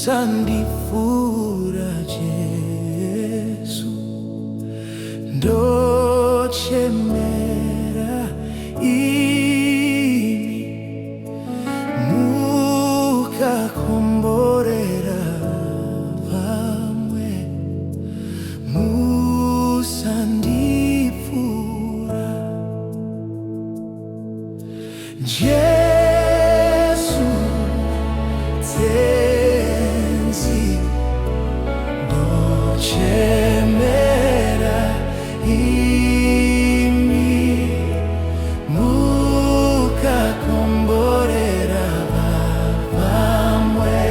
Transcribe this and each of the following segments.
Musandipfuura Jesu, ndochemera imi mukakomborera vamwe. Musandipfuura Jesu, tenzi ndochemera imi mukakomborera vamwe.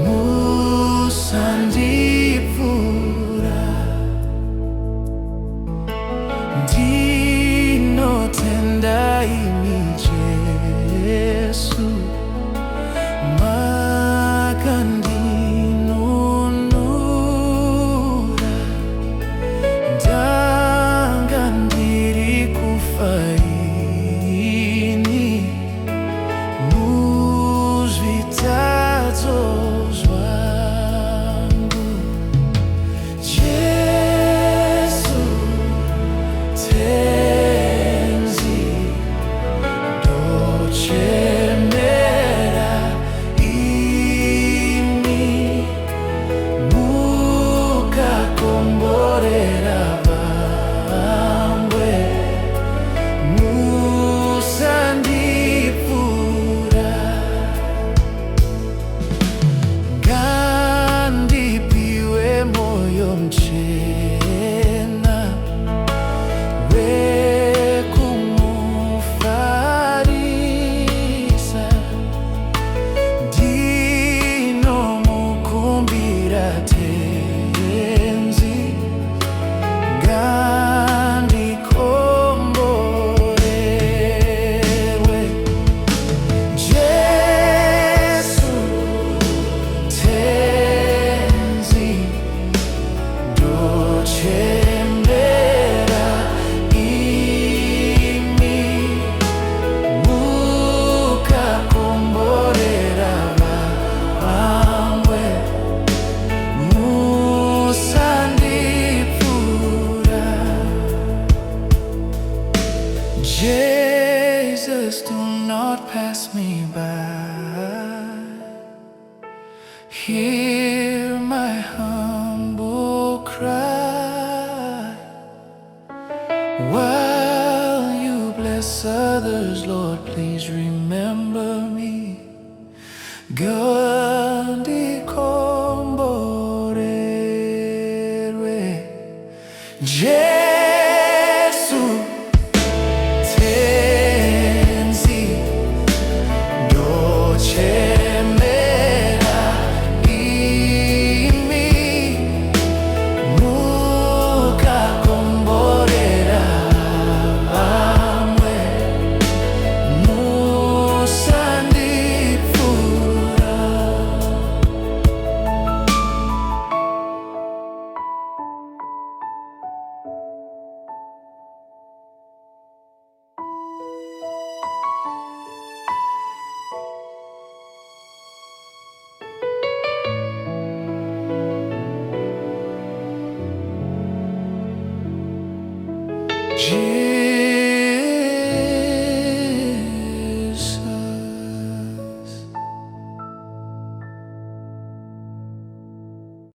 Musandipfuura ndinotenda imi Jesu, makandinunura ndanga ndiri kufa ini muzvitadzo zvangu. Jesu, tenzi ndochemera imi mukakomborera vamwe. Musandipfuura ngandipiwe moyo mchena wekumufarisa, ndinomukumbira tenzi ngandikomborewe. Jesu, tenzi ndochemera imi mukakomborera vamwe. Musandipfuura Jesus, do not pass me by. Hear my heart.